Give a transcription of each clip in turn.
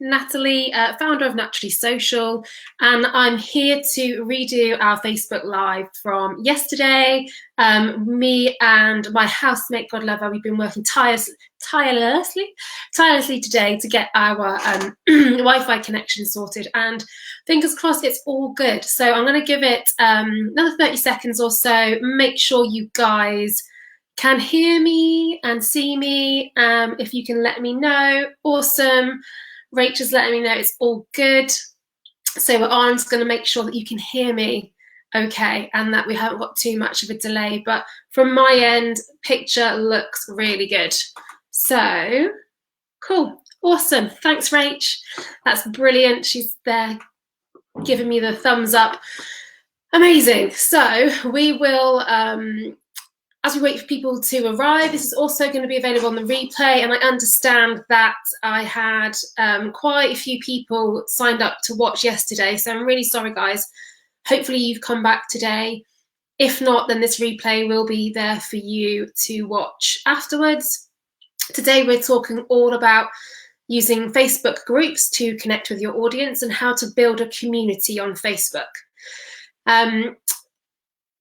Natalie, founder of Naturally Social, and I'm here to redo our Facebook Live from yesterday. Me and my housemate, God love her, we've been working tirelessly today to get our Wi-Fi connection sorted, and fingers crossed it's all good. So I'm going to give it another 30 seconds or so. Make sure you guys can hear me and see me. If you can let me know, awesome. Rachel's letting me know it's all good. So I'm just going to make sure that you can hear me okay, and that we haven't got too much of a delay. But from my end, picture looks really good. So cool, awesome. Thanks, Rach. That's brilliant. She's there giving me the thumbs up. Amazing. So we will as we wait for people to arrive, this is also going to be available on the replay, and I understand that I had quite a few people signed up to watch yesterday, so I'm really sorry, guys. Hopefully you've come back today. If not, then this replay will be there for you to watch afterwards. Today we're talking all about using Facebook groups to connect with your audience and how to build a community on Facebook.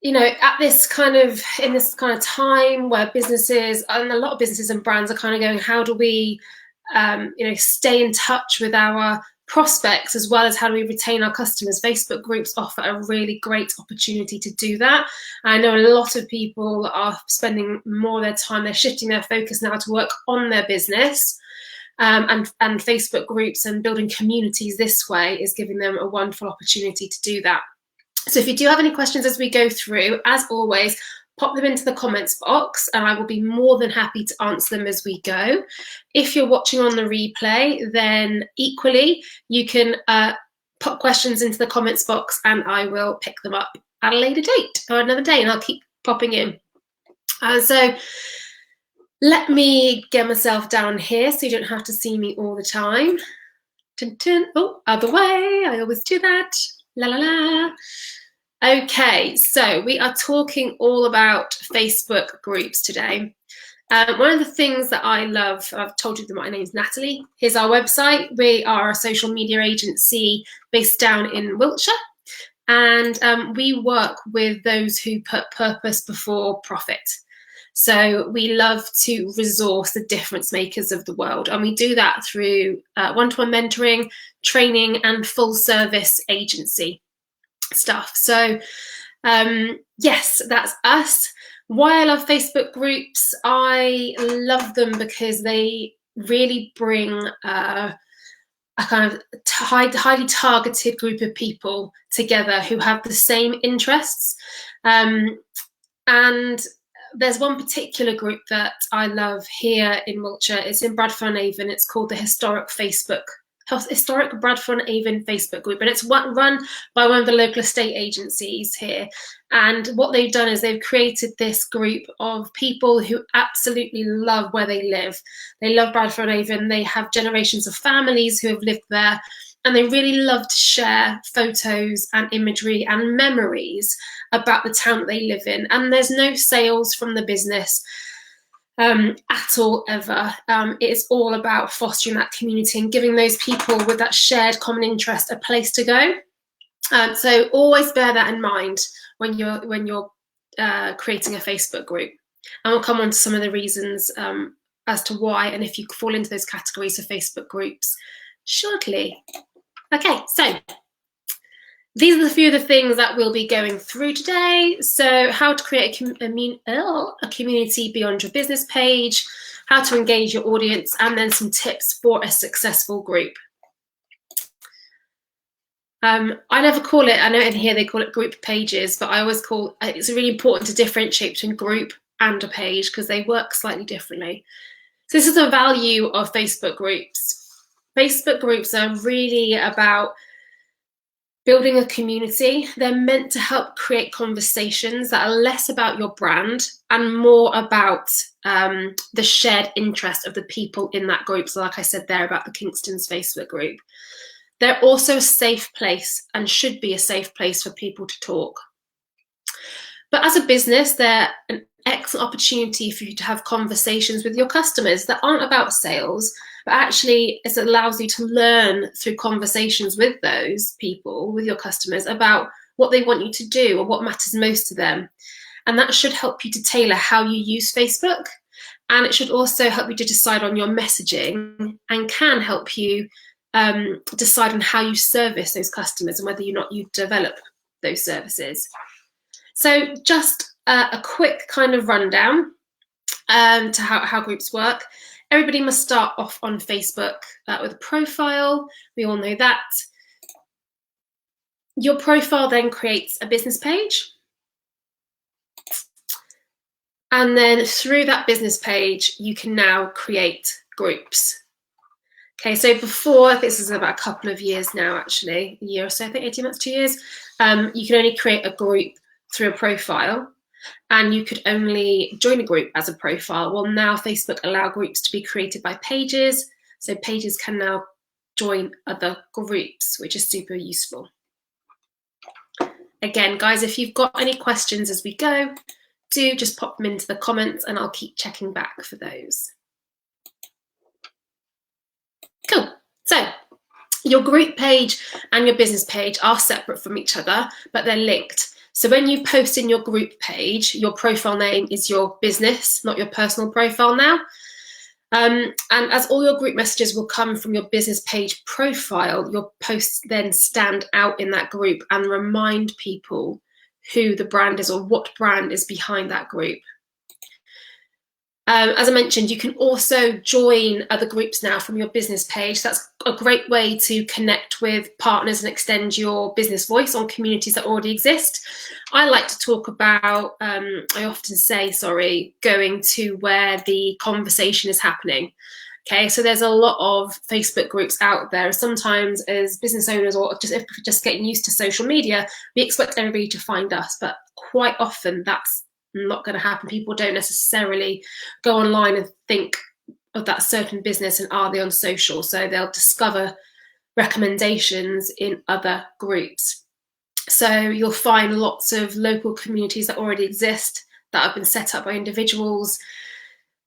You know, at this kind of, in this kind of time where businesses, and a lot of businesses and brands are kind of going, how do we, you know, stay in touch with our prospects as well as how do we retain our customers? Facebook groups offer a really great opportunity to do that. I know a lot of people are spending more of their time, they're shifting their focus now to work on their business. And Facebook groups and building communities this way is giving them a wonderful opportunity to do that. So if you do have any questions as we go through, as always, pop them into the comments box and I will be more than happy to answer them as we go. If you're watching on the replay, then equally, you can pop questions into the comments box and I will pick them up at a later date or another day, and I'll keep popping in. So let me get myself down here so you don't have to see me all the time. Dun, dun. Oh, other way, I always do that. La la la. Okay, so we are talking all about Facebook groups today. One of the things that I love, I've told you that my name is Natalie. Here's our website. We are a social media agency based down in Wiltshire, and we work with those who put purpose before profit. So we love to resource the difference makers of the world, and we do that through one-to-one mentoring, training, and full service agency stuff. So yes, that's us. Why I love Facebook groups, I love them because they really bring a kind of highly targeted group of people together who have the same interests. And there's one particular group that I love here in Wiltshire. It's in Bradford-on-Avon. It's called the Historic Bradford-on-Avon Facebook group, and it's run by one of the local estate agencies here. And what they've done is they've created this group of people who absolutely love where they live. They love Bradford-on-Avon. They have generations of families who have lived there, and they really love to share photos and imagery and memories about the town that they live in. And there's no sales from the business at all, ever. It's all about fostering that community and giving those people with that shared common interest a place to go. So always bear that in mind when you're creating a Facebook group. And we'll come on to some of the reasons as to why and if you fall into those categories of Facebook groups shortly. Okay, so these are a few of the things that we'll be going through today. So how to create a community beyond your business page, how to engage your audience, and then some tips for a successful group. I never call it, I know in here they call it group pages, but I always call, it's really important to differentiate between group and a page because they work slightly differently. So this is the value of Facebook groups. Facebook groups are really about building a community. They're meant to help create conversations that are less about your brand and more about the shared interest of the people in that group. So like I said there about the Kingstons Facebook group. They're also a safe place and should be a safe place for people to talk. But as a business, they're an excellent opportunity for you to have conversations with your customers that aren't about sales, but actually it allows you to learn through conversations with those people, with your customers, about what they want you to do or what matters most to them. And that should help you to tailor how you use Facebook. And it should also help you to decide on your messaging, and can help you decide on how you service those customers and whether or not you develop those services. So just a quick kind of rundown to how groups work. Everybody must start off on Facebook with a profile. We all know that. Your profile then creates a business page. And then through that business page, you can now create groups. Okay, so before, this is about a couple of years now, actually, a year or so, I think 18 months, 2 years, you can only create a group through a profile, and you could only join a group as a profile. Well, now Facebook allow groups to be created by pages, so pages can now join other groups, which is super useful. Again, guys, if you've got any questions as we go, do just pop them into the comments and I'll keep checking back for those. Cool. So your group page and your business page are separate from each other, but they're linked. So when you post in your group page, your profile name is your business, not your personal profile now. And as all your group messages will come from your business page profile, your posts then stand out in that group and remind people who the brand is or what brand is behind that group. As I mentioned, you can also join other groups now from your business page. That's a great way to connect with partners and extend your business voice on communities that already exist. I like to talk about, I often say, going to where the conversation is happening. Okay, so there's a lot of Facebook groups out there. Sometimes as business owners, or just getting used to social media, we expect everybody to find us, but quite often that's not going to happen. People don't necessarily go online and think of that certain business and are they on social, so they'll discover recommendations in other groups. So you'll find lots of local communities that already exist that have been set up by individuals.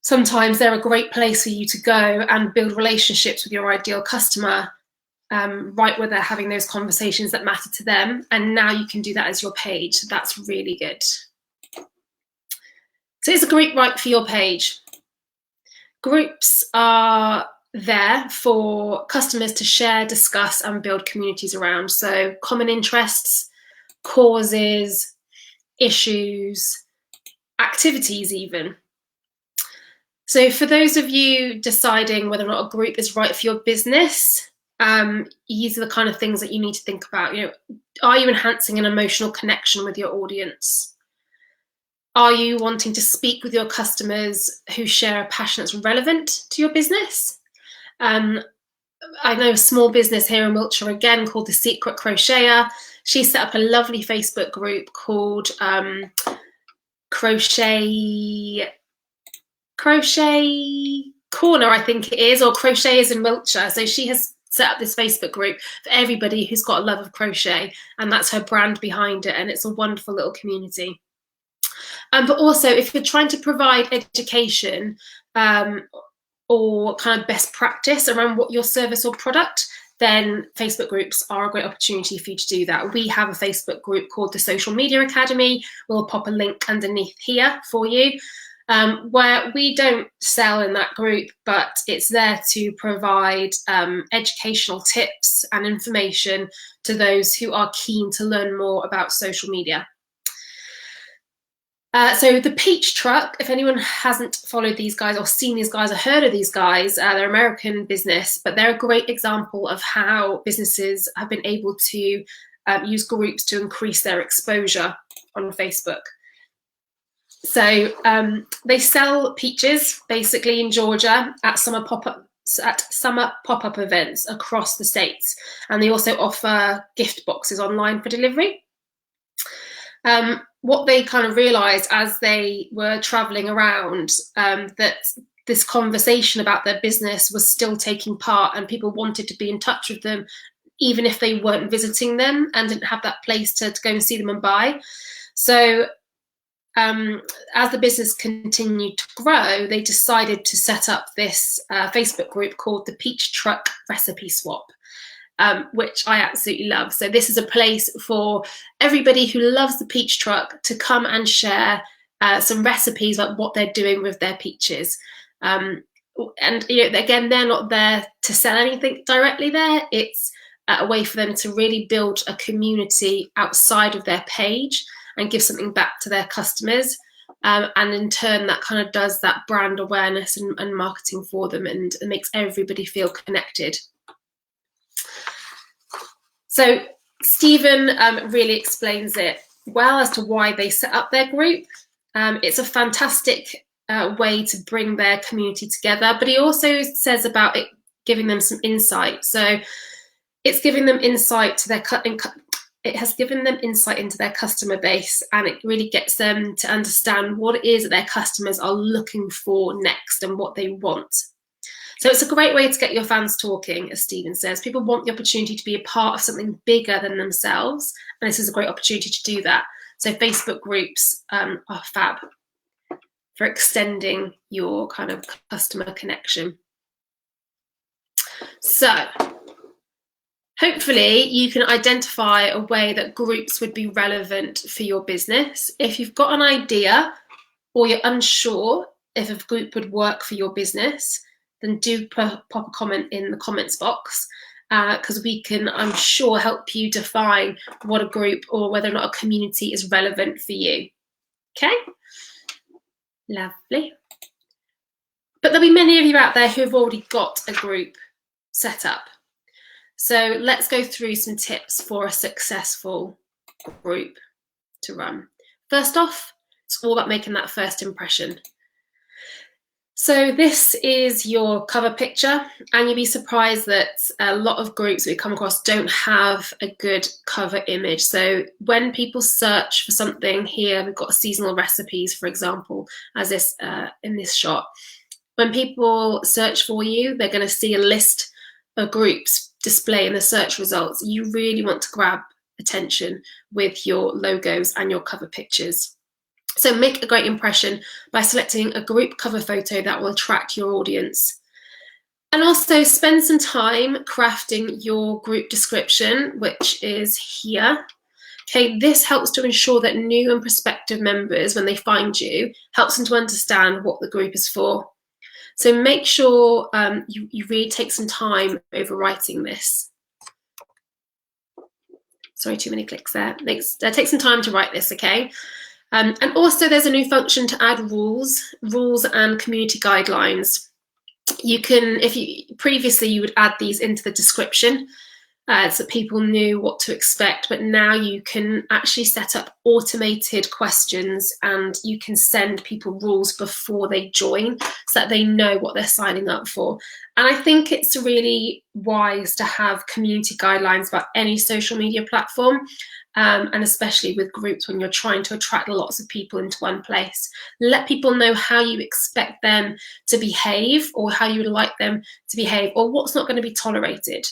Sometimes they're a great place for you to go and build relationships with your ideal customer, right where they're having those conversations that matter to them. And now you can do that as your page. So that's really good. So is a group right for your page? Groups are there for customers to share, discuss, and build communities around. So common interests, causes, issues, activities even. So for those of you deciding whether or not a group is right for your business, these are the kind of things that you need to think about. Are you enhancing an emotional connection with your audience? Are you wanting to speak with your customers who share a passion that's relevant to your business? I know a small business here in Wiltshire, again, called The Secret Crocheter. She set up a lovely Facebook group called Crochet Corner, I think it is, or Crocheters in Wiltshire. So she has set up this Facebook group for everybody who's got a love of crochet, and that's her brand behind it, and it's a wonderful little community. But also, if you're trying to provide education or kind of best practice around what your service or product, then Facebook groups are a great opportunity for you to do that. We have a Facebook group called the Social Media Academy. We'll pop a link underneath here for you, where we don't sell in that group, but it's there to provide educational tips and information to those who are keen to learn more about social media. So the Peach Truck, if anyone hasn't followed these guys or seen these guys or heard of these guys, they're American business, but they're a great example of how businesses have been able to use groups to increase their exposure on Facebook. So they sell peaches basically in Georgia at summer pop-up events across the states, and they also offer gift boxes online for delivery. What they kind of realized as they were traveling around, that this conversation about their business was still taking part, and people wanted to be in touch with them even if they weren't visiting them and didn't have that place to go and see them and buy. So as the business continued to grow, they decided to set up this Facebook group called the Peach Truck Recipe Swap, which I absolutely love. So this is a place for everybody who loves the peach truck to come and share some recipes, like what they're doing with their peaches. And again, they're not there to sell anything directly there. It's a way for them to really build a community outside of their page and give something back to their customers. And in turn, that kind of does that brand awareness and marketing for them, and it makes everybody feel connected. So Stephen really explains it well as to why they set up their group. It's a fantastic way to bring their community together, but he also says about it giving them some insight. So it's giving them insight to it has given them insight into their customer base, and it really gets them to understand what it is that their customers are looking for next and what they want. So it's a great way to get your fans talking, as Stephen says. People want the opportunity to be a part of something bigger than themselves, and this is a great opportunity to do that. So Facebook groups are fab for extending your kind of customer connection. So hopefully you can identify a way that groups would be relevant for your business. If you've got an idea or you're unsure if a group would work for your business, then do pop a comment in the comments box, because we can, I'm sure, help you define what a group or whether or not a community is relevant for you. Okay, lovely. But there'll be many of you out there who have already got a group set up. So let's go through some tips for a successful group to run. First off, it's all about making that first impression. So this is your cover picture, and you'll be surprised that a lot of groups that we come across don't have a good cover image. So when people search for something, here we've got seasonal recipes, for example, as this in this shot. When people search for you, they're going to see a list of groups display in the search results. You really want to grab attention with your logos and your cover pictures. So make a great impression by selecting a group cover photo that will attract your audience. And also spend some time crafting your group description, which is here. Okay, this helps to ensure that new and prospective members, when they find you, helps them to understand what the group is for. So make sure you really take some time over writing this. Sorry, too many clicks there. Take some time to write this, okay? And also there's a new function to add rules and community guidelines. You can, previously you would add these into the description so people knew what to expect, but now you can actually set up automated questions, and you can send people rules before they join so that they know what they're signing up for. And I think it's really wise to have community guidelines about any social media platform. And especially with groups when you're trying to attract lots of people into one place. Let people know how you expect them to behave, or how you would like them to behave, or what's not going to be tolerated.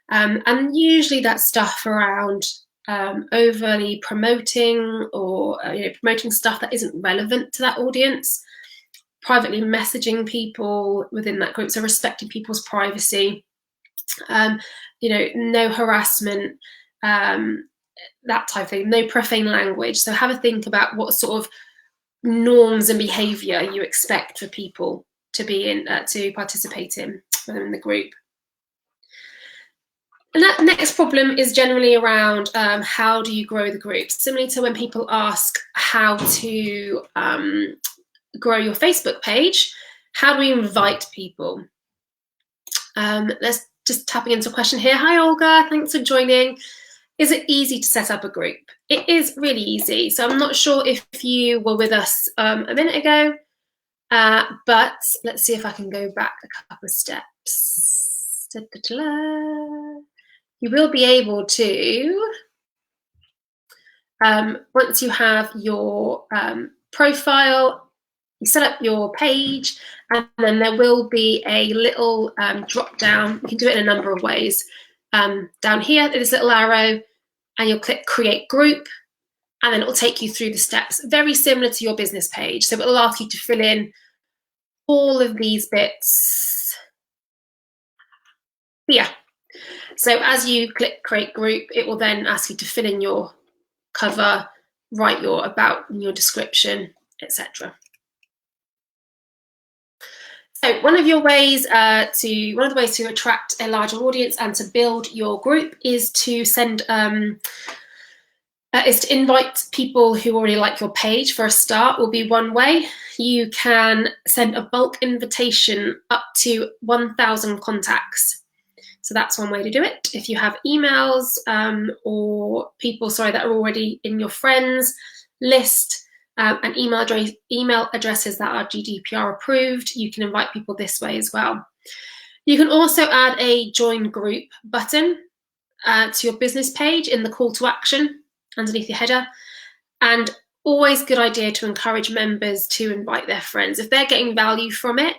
And usually that's stuff around overly promoting, or promoting stuff that isn't relevant to that audience, privately messaging people within that group, so respecting people's privacy, no harassment, that type of thing, no profane language. So have a think about what sort of norms and behaviour you expect for people to be in, to participate in within the group. And that next problem is generally around how do you grow the group? Similarly to when people ask how to grow your Facebook page, how do we invite people? Let's just tapping into a question here. Hi Olga, thanks for joining. Is it easy to set up a group? It is really easy. So I'm not sure if you were with us a minute ago, but let's see if I can go back a couple of steps. You will be able to, once you have your profile, you set up your page, and then there will be a little drop down. You can do it in a number of ways. Down here, this little arrow, and you'll click create group, and then it will take you through the steps, very similar to your business page. So it will ask you to fill in all of these bits. Yeah. So as you click create group, it will then ask you to fill in your cover, write your about and your description, etc. So one of the ways to attract a larger audience and to build your group is to send is to invite people who already like your page. For a start, will be one way. You can send a bulk invitation up to 1,000 contacts. So that's one way to do it. If you have emails or people, that are already in your friends list and email addresses that are GDPR approved, you can invite people this way as well. You can also add a join group button to your business page in the call to action underneath your header. And always good idea to encourage members to invite their friends. If they're getting value from it,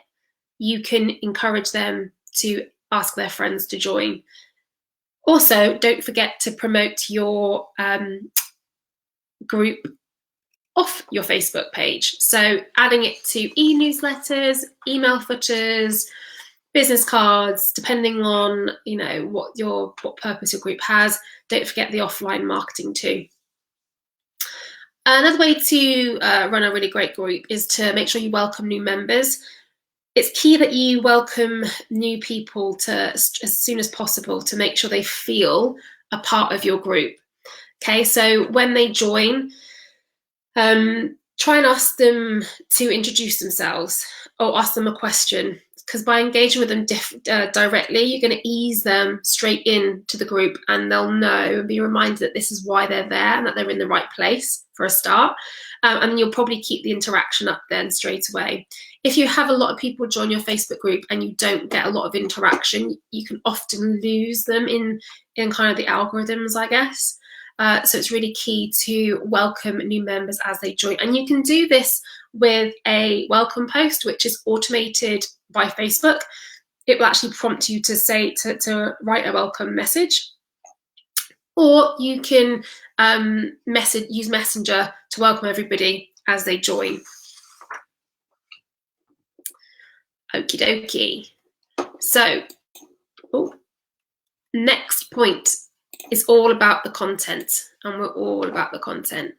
you can encourage them to ask their friends to join. Also, don't forget to promote your group off your Facebook page. So adding it to e-newsletters, email footers, business cards, depending on what purpose your group has. Don't forget the offline marketing too. Another way to run a really great group is to make sure you welcome new members. It's key that you welcome new people as soon as possible to make sure they feel a part of your group. Okay, so when they join, try and ask them to introduce themselves or ask them a question, because by engaging with them directly, you're going to ease them straight into the group and they'll know and be reminded that this is why they're there and that they're in the right place for a start. And you'll probably keep the interaction up then straight away. If you have a lot of people join your Facebook group and you don't get a lot of interaction, you can often lose them in kind of the algorithms, I guess. So it's really key to welcome new members as they join. And you can do this with a welcome post, which is automated by Facebook. It will actually prompt you to write a welcome message. Or you can use Messenger to welcome everybody as they join. Okie dokie. So, next point is all about the content, and we're all about the content.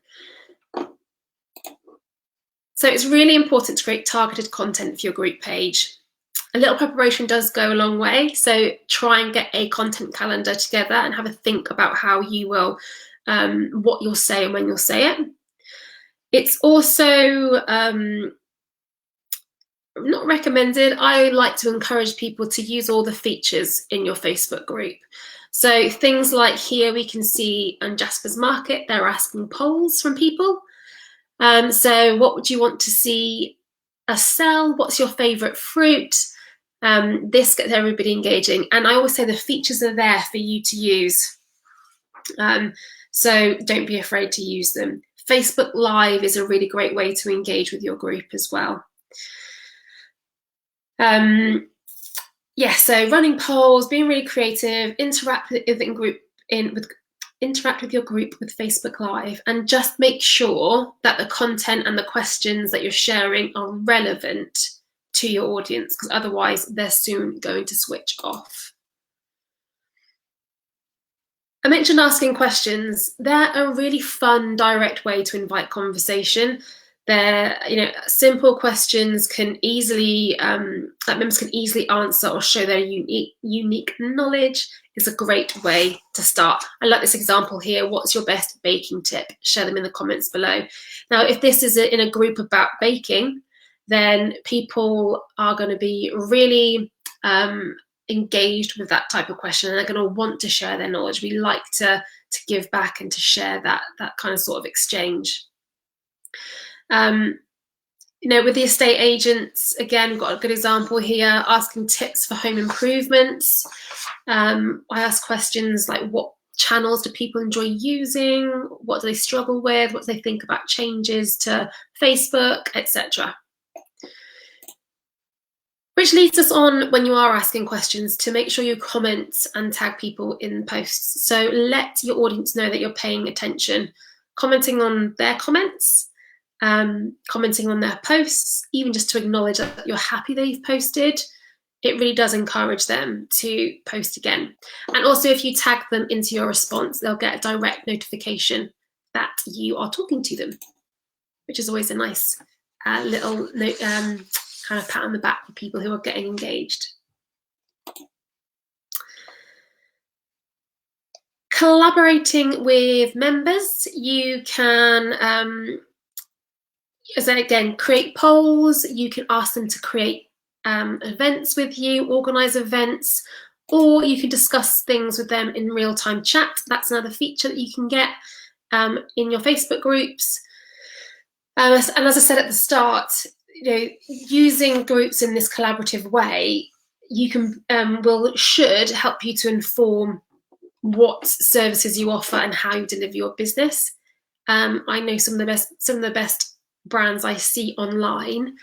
So it's really important to create targeted content for your group page. A little preparation does go a long way, so try and get a content calendar together and have a think about how you will, what you'll say and when you'll say it. It's also not recommended. I like to encourage people to use all the features in your Facebook group. So things like here we can see on Jasper's Market, they're asking polls from people. So what would you want to see us sell? What's your favorite fruit? This gets everybody engaging. And I always say the features are there for you to use. So don't be afraid to use them. Facebook Live is a really great way to engage with your group as well. So running polls, being really creative, interact with your group with Facebook Live, and just make sure that the content and the questions that you're sharing are relevant to your audience, because otherwise they're soon going to switch off. I mentioned asking questions. They're a really fun, direct way to invite conversation. They're, simple questions can easily, that members can easily answer or show their unique knowledge. Is a great way to start. I like this example here. What's your best baking tip? Share them in the comments below. Now, if this is in a group about baking, then people are going to be really engaged with that type of question, and they're going to want to share their knowledge. We like to give back and to share that kind of sort of exchange. With the estate agents, again, we've got a good example here, asking tips for home improvements. I ask questions like, what channels do people enjoy using? What do they struggle with? What do they think about changes to Facebook, etc.? Which leads us on, when you are asking questions, to make sure you comment and tag people in posts. So let your audience know that you're paying attention. commenting on their comments, commenting on their posts, even just to acknowledge that you're happy they've posted. It really does encourage them to post again. And also, if you tag them into your response, they'll get a direct notification that you are talking to them, which is always a nice little kind of pat on the back for people who are getting engaged. Collaborating with members, you can, as again, create polls. You can ask them to create events with you, organize events, or you can discuss things with them in real-time chat. That's another feature that you can get in your Facebook groups. And as I said at the start, using groups in this collaborative way, you can should help you to inform what services you offer and how you deliver your business. I know some of the best brands I see online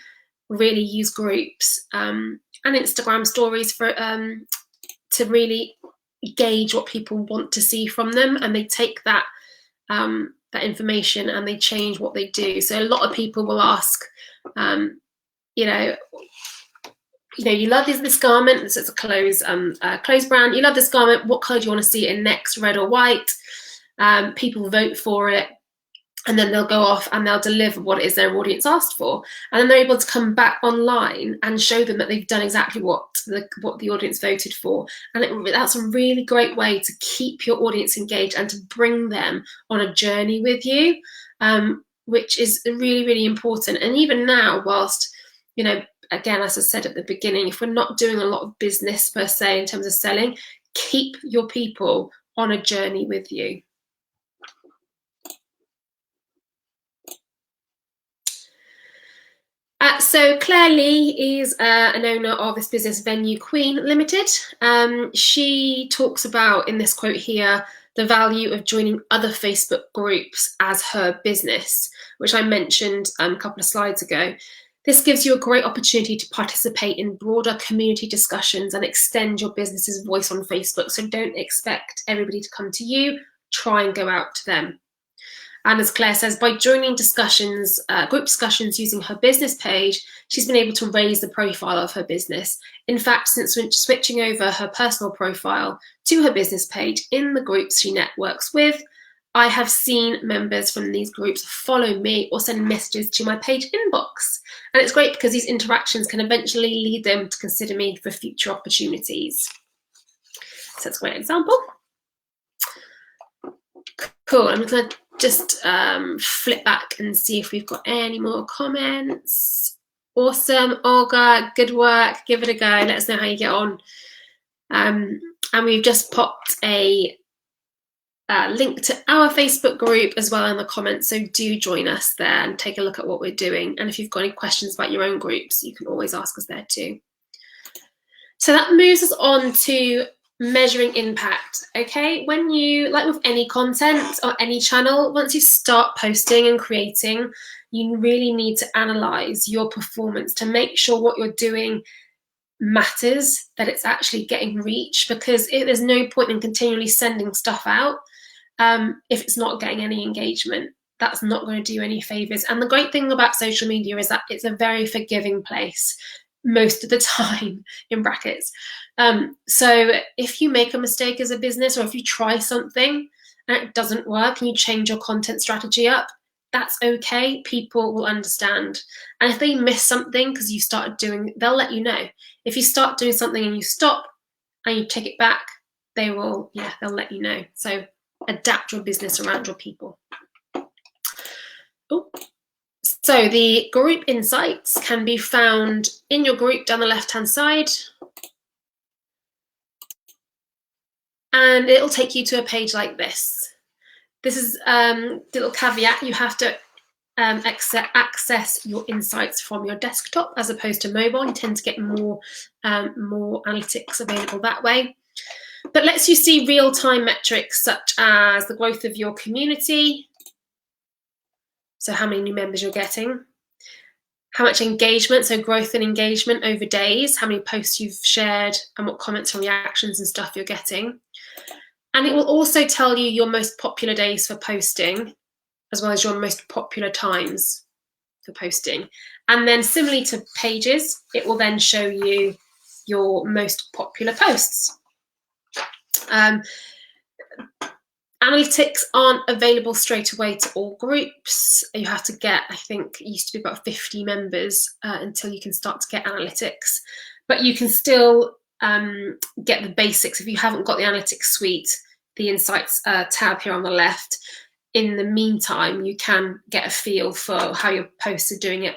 really use groups and Instagram stories for to really gauge what people want to see from them, and they take that that information and they change what they do. So a lot of people will ask, you love this garment. This is a clothes brand. You love this garment. What colour do you want to see it in next, red or white? People vote for it, and then they'll go off and they'll deliver what it is their audience asked for. And then they're able to come back online and show them that they've done exactly what the audience voted for. And that's a really great way to keep your audience engaged and to bring them on a journey with you, which is really, really important. And even now, whilst, again, as I said at the beginning, if we're not doing a lot of business per se in terms of selling, keep your people on a journey with you. So Claire Lee is an owner of this business, Venue Queen Limited. She talks about, in this quote here, the value of joining other Facebook groups as her business, which I mentioned a couple of slides ago. This gives you a great opportunity to participate in broader community discussions and extend your business's voice on Facebook. So don't expect everybody to come to you, try and go out to them. And as Claire says, by joining discussions, group discussions using her business page, she's been able to raise the profile of her business. In fact, since switching over her personal profile to her business page in the groups she networks with, I have seen members from these groups follow me or send messages to my page inbox. And it's great because these interactions can eventually lead them to consider me for future opportunities. So that's a great example. Cool, I'm going to just flip back and see if we've got any more comments. Awesome, Olga, good work, give it a go, let us know how you get on. And we've just popped a link to our Facebook group as well in the comments, so do join us there and take a look at what we're doing. And if you've got any questions about your own groups, you can always ask us there too. So that moves us on to measuring impact. Okay, when you, like with any content or any channel, once you start posting and creating, you really need to analyze your performance to make sure what you're doing matters, that it's actually getting reach, because there's no point in continually sending stuff out if it's not getting any engagement. That's not going to do any favors. And the great thing about social media is that it's a very forgiving place most of the time, in brackets. So if you make a mistake as a business, or if you try something and it doesn't work and you change your content strategy up, that's okay. People will understand. And if they miss something because you started doing, they'll let you know. If you start doing something and you stop and you take it back, they'll let you know. So adapt your business around your people. Oh. So the group insights can be found in your group down the left-hand side. And it'll take you to a page like this. This is a little caveat. You have to access your insights from your desktop as opposed to mobile. You tend to get more analytics available that way. But lets you see real-time metrics such as the growth of your community. So how many new members you're getting, how much engagement, so growth and engagement over days, how many posts you've shared and what comments and reactions and stuff you're getting. And it will also tell you your most popular days for posting, as well as your most popular times for posting. And then similarly to pages, it will then show you your most popular posts. Analytics aren't available straight away to all groups. You have to get, I think it used to be about 50 members until you can start to get analytics. But you can still get the basics if you haven't got the analytics suite, the insights tab here on the left. In the meantime, you can get a feel for how your posts are doing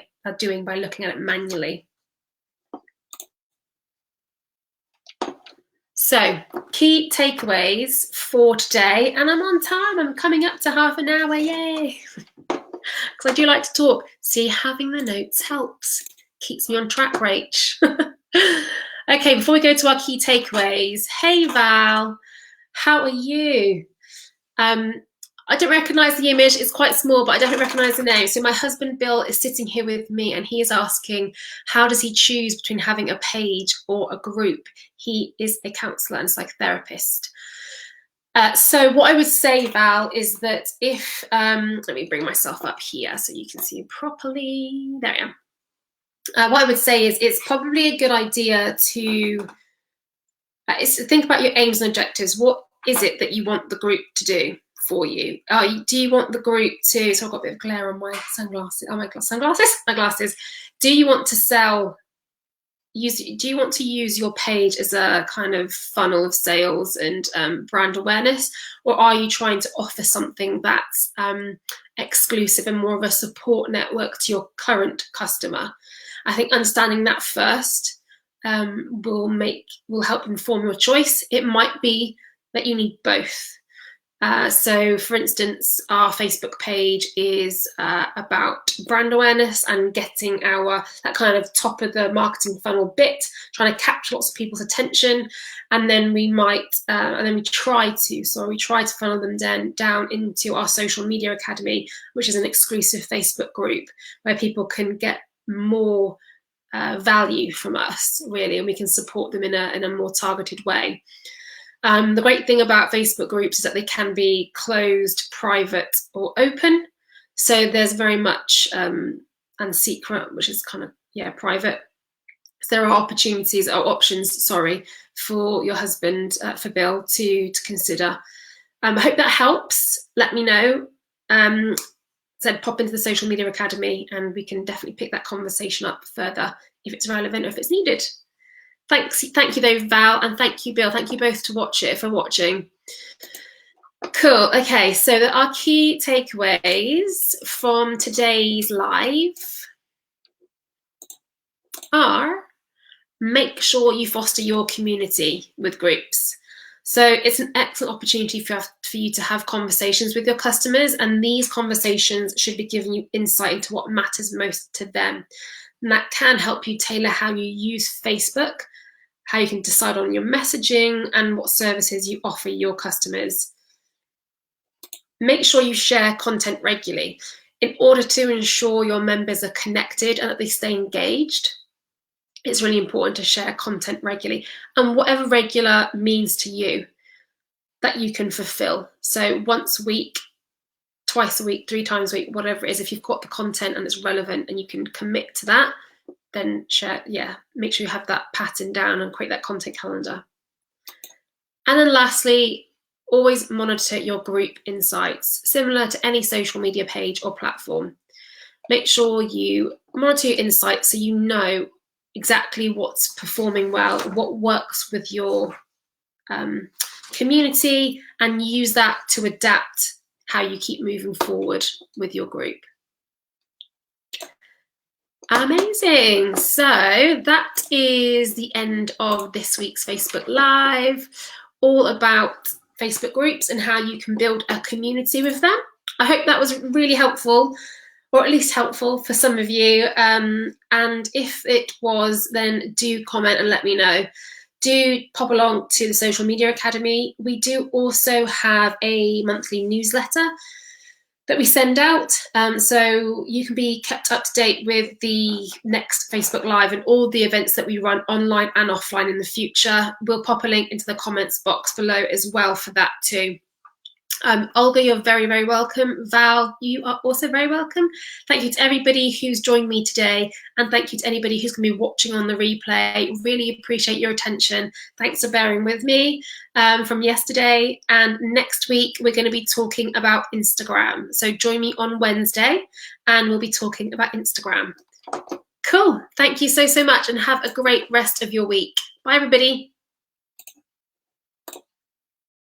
by looking at it manually. So, key takeaways for today, and I'm on time, I'm coming up to half an hour, yay! Because I do like to talk. See, having the notes helps, keeps me on track, Rach. Okay, before we go to our key takeaways, hey Val, how are you? I don't recognise the image, it's quite small, but I don't recognise the name. So my husband Bill is sitting here with me and he is asking, how does he choose between having a page or a group? He is a counsellor and psychotherapist. So what I would say, Val, is that if, let me bring myself up here so you can see properly. There I am. What I would say is it's probably a good idea to think about your aims and objectives. What is it that you want the group to do for you? Do you want the group to, so I've got a bit of glare on my sunglasses, my glasses. Do you want to do you want to use your page as a kind of funnel of sales and brand awareness, or are you trying to offer something that's exclusive and more of a support network to your current customer? I think understanding that first will help inform your choice. It might be that you need both. So for instance, our Facebook page is about brand awareness and getting that kind of top of the marketing funnel bit, trying to capture lots of people's attention. And then we try to funnel them down into our Social Media Academy, which is an exclusive Facebook group where people can get more value from us, really, and we can support them in a more targeted way. The great thing about Facebook groups is that they can be closed, private, or open. So there's very much and secret, which is kind of private. So there are options for your husband, for Bill, to consider. I hope that helps. Let me know. Pop into the Social Media Academy, and we can definitely pick that conversation up further if it's relevant or if it's needed. Thank you though, Val, and thank you, Bill. Thank you both for watching. Cool. Okay, so our key takeaways from today's live are: make sure you foster your community with groups. So it's an excellent opportunity for you to have conversations with your customers, and these conversations should be giving you insight into what matters most to them. And that can help you tailor how you use Facebook, how you can decide on your messaging, and what services you offer your customers. Make sure you share content regularly in order to ensure your members are connected and that they stay engaged. It's really important to share content regularly, and whatever regular means to you that you can fulfill. So once a week, twice a week, 3 times a week, whatever it is, if you've got the content and it's relevant and you can commit to that, then share, make sure you have that pattern down and create that content calendar. And then lastly, always monitor your group insights, similar to any social media page or platform. Make sure you monitor your insights so you know exactly what's performing well, what works with your community, and use that to adapt how you keep moving forward with your group. Amazing. So that is the end of this week's Facebook Live, all about Facebook groups and how you can build a community with them. I hope that was really helpful, or at least helpful for some of you. And if it was, then do comment and let me know. Do pop along to the Social Media Academy. We do also have a monthly newsletter that we send out, so you can be kept up to date with the next Facebook Live and all the events that we run online and offline in the future. We'll pop a link into the comments box below as well for that too. Olga, you're very, very welcome. Val, you are also very welcome. Thank you to everybody who's joined me today, and thank you to anybody who's going to be watching on the replay. Really appreciate your attention. Thanks for bearing with me from yesterday. And next week, we're going to be talking about Instagram. So join me on Wednesday, and we'll be talking about Instagram. Cool. Thank you so, so much, and have a great rest of your week. Bye, everybody.